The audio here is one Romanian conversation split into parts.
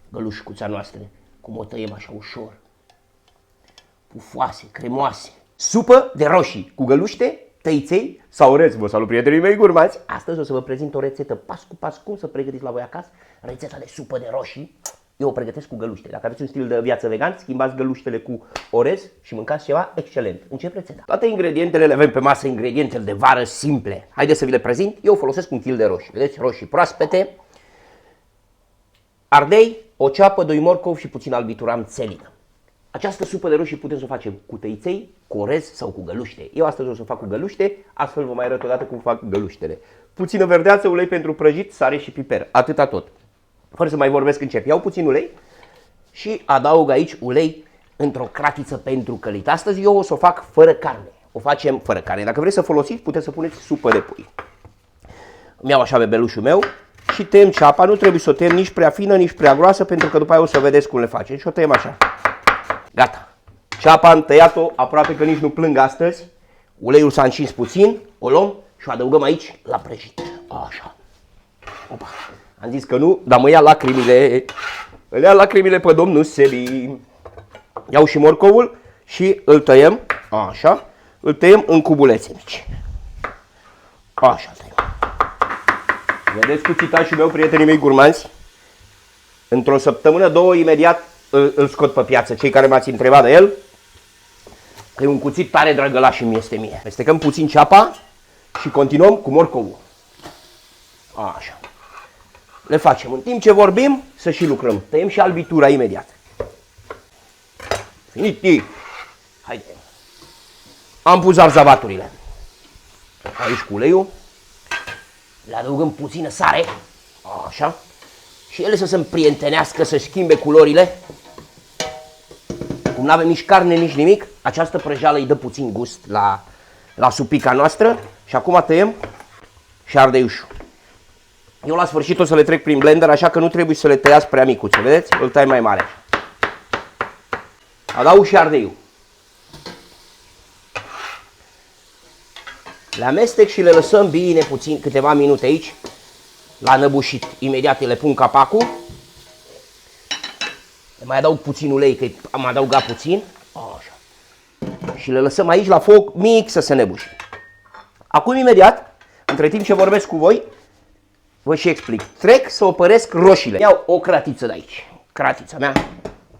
gălușcuța noastră. Cum o tăiem așa ușor. Pufoase, cremoase. Supă de roșii cu găluște, tăiței sau orez. Vă salut, prietenii mei gurmați! Astăzi o să vă prezint o rețetă pas cu pas cum să pregătiți la voi acasă. Rețeta de supă de roșii. Eu o pregătesc cu găluște. Dacă aveți un stil de viață vegan, schimbați găluștele cu orez și mâncați ceva excelent. Încep rețeta. Toate ingredientele le avem pe masă, ingredientele de vară simple. Haideți să vi le prezint. Eu folosesc 1 kg de roșii. Vedeți? Roșii proaspete, ardei, o ceapă, 2 morcovi și puțin albitură, am țelină. Această supă de roșii putem să o facem cu tăiței, cu orez sau cu găluște. Eu astăzi o să fac cu găluște, astfel vă mai arăt odată cum fac găluștele. Puțină verdeață, ulei pentru prăjit, sare și piper. Atâta tot. Fără să mai vorbesc, încep. Iau puțin ulei și adaug aici ulei într-o cratiță pentru călit. Astăzi eu o să o fac fără carne. O facem fără carne. Dacă vreți să folosiți, puteți să puneți supă de pui. Îmi iau așa bebelușul meu și tăiem ceapa. Nu trebuie să o tăiem nici prea fină, nici prea groasă, pentru că după aia o să vedeți cum le facem. Și o tăiem așa. Gata. Ceapa am tăiat-o, aproape că nici nu plâng astăzi. Uleiul s-a încins puțin, o luăm și o adăugăm aici la prăjit. Așa. Opa. Am zis că nu, dar mă ia lacrimile. Îl ia lacrimile pe domnul Sebi. Iau și morcovul și îl tăiem. Așa. Îl tăiem în cubulețe mici. Așa îl tăiem. Vedeți cuțitașul meu, prietenii mei gurmanți? Într-o săptămână, 2, imediat îl scot pe piață. Cei care m-ați întrebat de el, că e un cuțit tare drăgălaș și mi este mie. Mestecăm puțin ceapa și continuăm cu morcovul. Așa. Le facem. În timp ce vorbim, să și lucrăm. Tăiem și albitura imediat. Finiti. Haide. Am pus zarzavaturile. Aici cu uleiul. Le adăugăm puțină sare. Așa. Și ele să se împrietenească, să schimbe culorile. Cum nu avem nici carne, nici nimic, această prăjeală îi dă puțin gust la supica noastră. Și acum tăiem și ardeiușul. Eu la sfârșit o să le trec prin blender, așa că nu trebuie să le tăiați prea micuțe, vedeți? Îl tai mai mare. Adaug și ardeiul. Le amestec și le lăsăm bine puțin, câteva minute aici, la năbușit. Imediat le pun capacul. Le mai adaug puțin ulei, că am adăugat puțin. Așa. Și le lăsăm aici la foc mic să se năbușe. Acum imediat, între timp ce vorbesc cu voi, vă și explic. Trec să opăresc roșiile. Iau o cratiță de aici. Cratița mea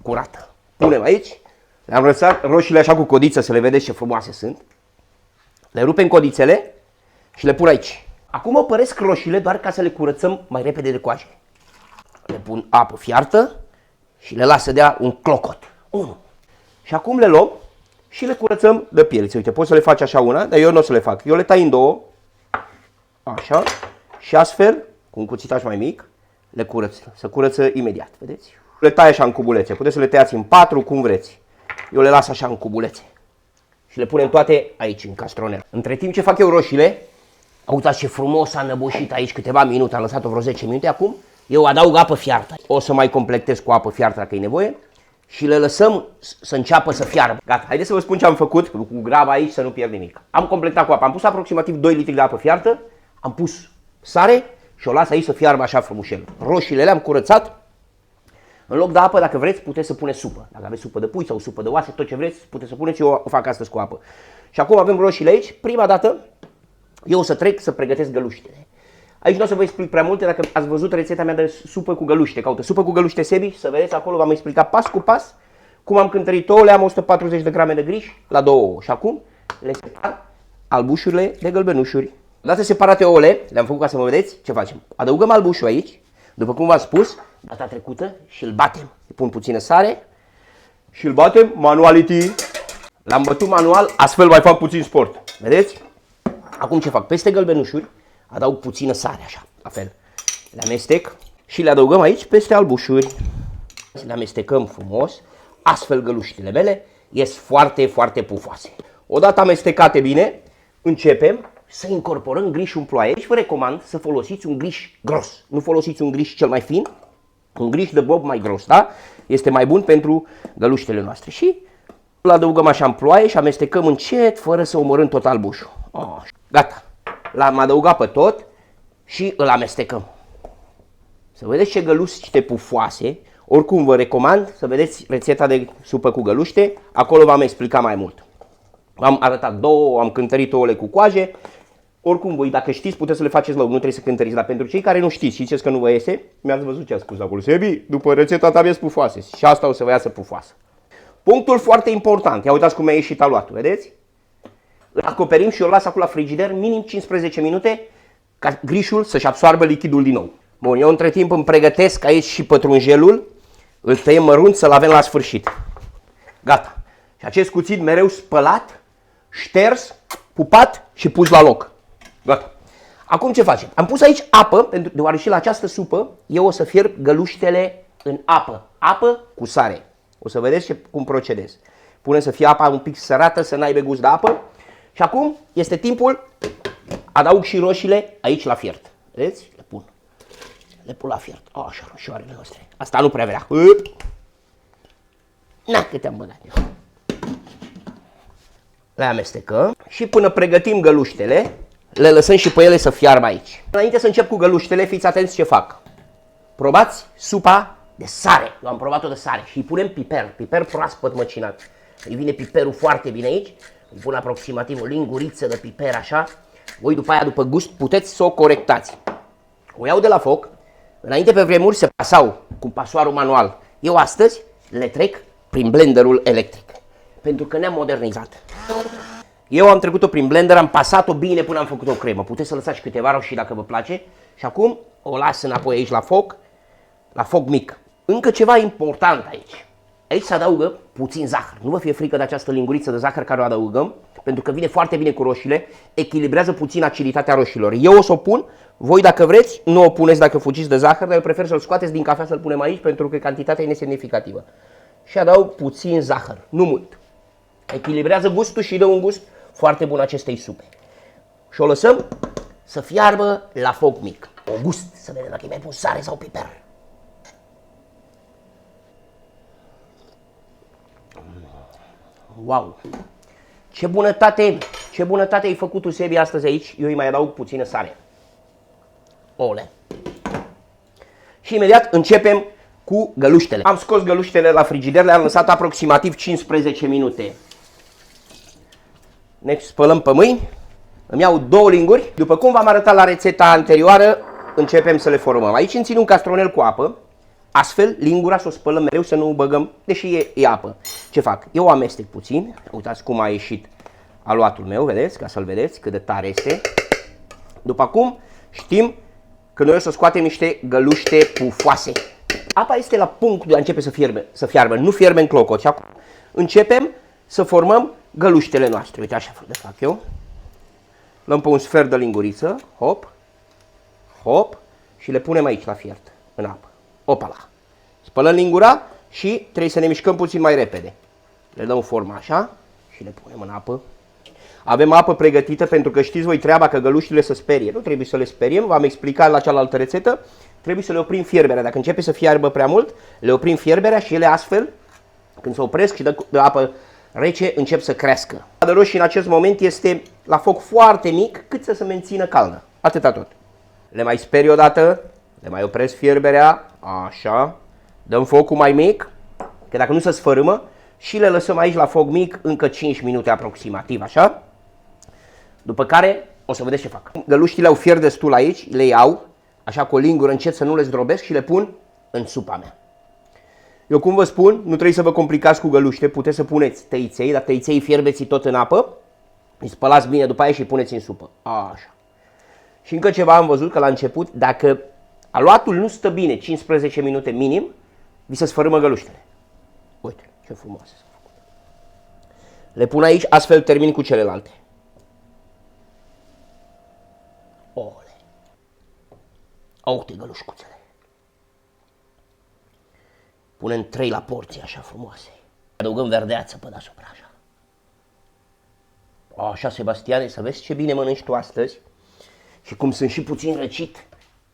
curată. Punem aici. Le-am lăsat roșiile așa cu codiță să le vedeți ce frumoase sunt. Le rupem codițele și le pun aici. Acum opăresc roșiile doar ca să le curățăm mai repede de coaje. Le pun apă fiartă și le las să dea un clocot. 1. Și acum le luăm și le curățăm de pieliță. Uite, poți să le faci așa una, dar eu nu o să le fac. Eu le tai în două. Așa. Și astfel, cu un cuțitaș mai mic, le curăț. Se curăță imediat, vedeți? Le tai așa în cubulețe. Puteți să le tăiați în 4, cum vreți. Eu le las așa în cubulețe. Și le punem toate aici, în castronel. Între timp ce fac eu roșiile, uitați ce frumos a năbușit aici câteva minute, am lăsat-o vreo 10 minute acum. Eu adaug apă fiartă. O să mai completez cu apă fiartă dacă e nevoie. Și le lăsăm să înceapă să fiarbă. Gata, haideți să vă spun ce am făcut cu graba aici să nu pierd nimic. Am completat cu apă, am pus aproximativ 2 litri de apă fiartă, am pus sare și o las aici să fiarbă așa frumușel. Roșiile le-am curățat. În loc de apă, dacă vreți, puteți să puneți supă. Dacă aveți supă de pui sau supă de oase, tot ce vreți, puteți să puneți. Eu o fac astăzi cu apă. Și acum avem roșiile aici. Prima dată, eu o să trec să pregătesc găluștele. Aici nu o să vă explic prea multe, dacă ați văzut rețeta mea de supă cu găluște. Caută supă cu găluște Sebi, să vedeți acolo, v-am explicat pas cu pas cum am cântărit ouăle, am 140 de grame de griș la 2 ouă. Și acum le separ albușurile de gălbenușuri. Odată separate ouăle, le-am făcut ca să mă vedeți ce facem. Adăugăm albușul aici, după cum v-am spus, data trecută, și îl batem. Îi pun puțină sare și îl batem manuality. L-am bătut manual, astfel mai fac puțin sport. Vedeți? Acum ce fac? Peste gălbenușuri adaug puțină sare, așa, la fel. Le amestec și le adăugăm aici peste albușuri. Le amestecăm frumos, astfel găluștile mele ies foarte, foarte pufoase. Odată amestecate bine, începem să incorporăm grișul în ploaie. Aici vă recomand să folosiți un griș gros. Nu folosiți un griș cel mai fin, un griș de bob mai gros, da? Este mai bun pentru găluștele noastre. Și îl adăugăm așa în ploaie și amestecăm încet, fără să omorâm tot albușul. Gata. L-am adăugat pe tot și îl amestecăm. Să vedeți ce găluște pufoase. Oricum vă recomand să vedeți rețeta de supă cu găluște, acolo v-am explicat mai mult. Am arătat două, am cântărit ouăle cu coaje. Oricum voi, dacă știți, puteți să le faceți la nu trebuie să cântăriți, dar pentru cei care nu știți și ziceți că nu vă iese, mi-ați văzut ce a spus acolo. Sebi, după rețeta ta aveți pufoase și asta o să vă iasă pufoasă. Punctul foarte important, ia uitați cum mi-a ieșit aluatul, vedeți? Îl acoperim și o las acolo la frigider minim 15 minute ca grișul să-și absoarbă lichidul din nou. Bun, eu între timp îmi pregătesc aici și pătrunjelul, îl tăiem mărunt să-l avem la sfârșit. Gata. Și acest cuțit mereu spălat, șters, pupat și pus la loc. Gata. Acum ce facem? Am pus aici apă, deoarece la această supă eu o să fierb găluștele în apă. Apă cu sare. O să vedeți cum procedez. Punem să fie apa un pic sărată, să n-aibă gust de apă. Și acum este timpul, adaug și roșiile aici la fiert. Vedeți? Le pun la fiert. Așa, roșioarele noastre. Asta nu prea vrea. Na, câte am băgat eu. Le amestecăm și până pregătim găluștele, le lăsăm și pe ele să fiarbă aici. Înainte să încep cu găluștele, fiți atenți ce fac. Probați supa de sare. Eu am provat-o de sare și îi punem piper proaspăt măcinat. Îi vine piperul foarte bine aici. Îi pun aproximativ o linguriță de piper așa. Voi după aia, după gust, puteți să o corectați. O iau de la foc. Înainte pe vremuri se pasau cu pasoarul manual. Eu astăzi le trec prin blenderul electric. Pentru că ne-am modernizat. Eu am trecut-o prin blender, am pasat-o bine până am făcut o cremă. Puteți să lăsați și câteva roșii dacă vă place. Și acum o las înapoi aici la foc mic. Încă ceva important aici. Aici se adaugă puțin zahăr. Nu vă fie frică de această linguriță de zahăr care o adăugăm, pentru că vine foarte bine cu roșiile, echilibrează puțin aciditatea roșilor. Eu o să o pun, voi dacă vreți, nu o puneți dacă fugiți de zahăr, dar eu prefer să-l scoateți din cafea să-l punem aici, pentru că cantitatea e nesemnificativă. Și adaug puțin zahăr, nu mult. Echilibrează gustul și dă un gust foarte bun acestei supe. Și o lăsăm să fiarbă la foc mic. O gust, să vedem dacă e mai pus sare sau piper. Wow! Ce bunătate ai făcut tu, Sebi, astăzi aici. Eu îi mai adaug puțină sare. Ole! Și imediat începem cu găluștele. Am scos găluștele la frigider, le-am lăsat aproximativ 15 minute. Ne spălăm pe mâini. Îmi iau 2 linguri. După cum v-am arătat la rețeta anterioară, începem să le formăm. Aici îmi țin un castronel cu apă. Astfel, lingura să o spălăm mereu, să nu o băgăm, deși e apă. Ce fac? Eu o amestec puțin. Uitați cum a ieșit aluatul meu, vedeți? Ca să-l vedeți cât de tare este. După cum știm că noi o să scoatem niște găluște pufoase. Apa este la punctul de a începe să fiarbă. Nu fierbe în clocot. Și acum începem să formăm găluștele noastre. Uite așa de fac eu. Luăm pe un sfert de linguriță. Hop. Hop. Și le punem aici la fiert, în apă. Opala. Spălăm lingura și trebuie să ne mișcăm puțin mai repede. Le dăm forma așa și le punem în apă. Avem apă pregătită pentru că știți voi treaba că găluștile se sperie. Nu trebuie să le speriem, v-am explicat la cealaltă rețetă. Trebuie să le oprim fierberea. Dacă începe să fiarbă prea mult, le oprim fierberea și ele astfel, când se opresc și dă apă rece, încep să crească. De roșii în acest moment este la foc foarte mic, cât să se mențină caldă. Atâta tot. Le mai speri odată, le mai opresc fierberea, așa, dăm focul mai mic, că dacă nu se sfărâmă, și le lăsăm aici la foc mic încă 5 minute aproximativ, așa. După care o să vedeți ce fac. Găluștile au fiert destul aici, le iau, așa cu o lingură încet să nu le zdrobesc și le pun în supa mea. Eu cum vă spun, nu trebuie să vă complicați cu găluște, puteți să puneți tăiței, dar tăiței fierbeți tot în apă, îi spălați bine după aia și îi puneți în supă. Așa. Și încă ceva am văzut că la început, dacă aluatul nu stă bine 15 minute minim, vi se sfărâmă găluștele. Uite, ce frumoase s-au făcut. Le pun aici, astfel termin cu celelalte. Ole! Uite gălușcuțele. Punem 3 la porții așa frumoase. Adăugăm verdeață pe deasupra așa. Așa, Sebastiane, să vezi ce bine mănânci tu astăzi. Și cum sunt și puțin răcit,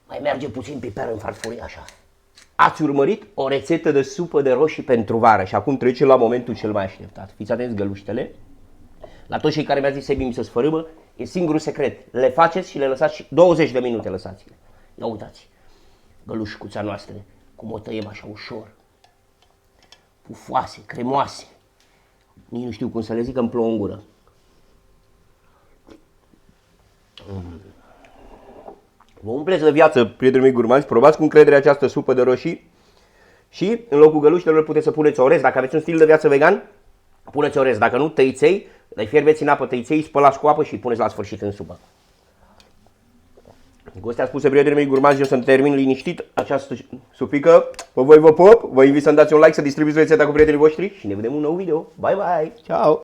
mai merge puțin piper în farfurie așa. Ați urmărit o rețetă de supă de roșii pentru vară și acum trecem la momentul cel mai așteptat. Fiți atenți găluștele. La toți cei care mi-a zis Sebi mi se sfărâmă, e singurul secret. Le faceți și le lăsați 20 de minute lăsați-le. Ia uitați, gălușcuța noastră, cum o tăiem așa ușor. pufoase, cremoase. Nici nu știu cum să le zic, îmi plouă în gură. Vă umpleți de viață, prietenii mei gurmanzi, probați cu încredere această supă de roșii și în locul găluștelor puteți să puneți orez. Dacă aveți un stil de viață vegan, puneți orez. Dacă nu, tăiței, dar fierbeți în apă tăiței, spălați cu apă și puneți la sfârșit în supă. Cu astea spuse, prietenii mei gurmanzi, eu să-mi termin liniștit această supică. Pe voi vă pop, vă invit să-mi dați un like, să distribuiți rețeta cu prietenii voștri și ne vedem în un nou video. Bye, bye! Ciao!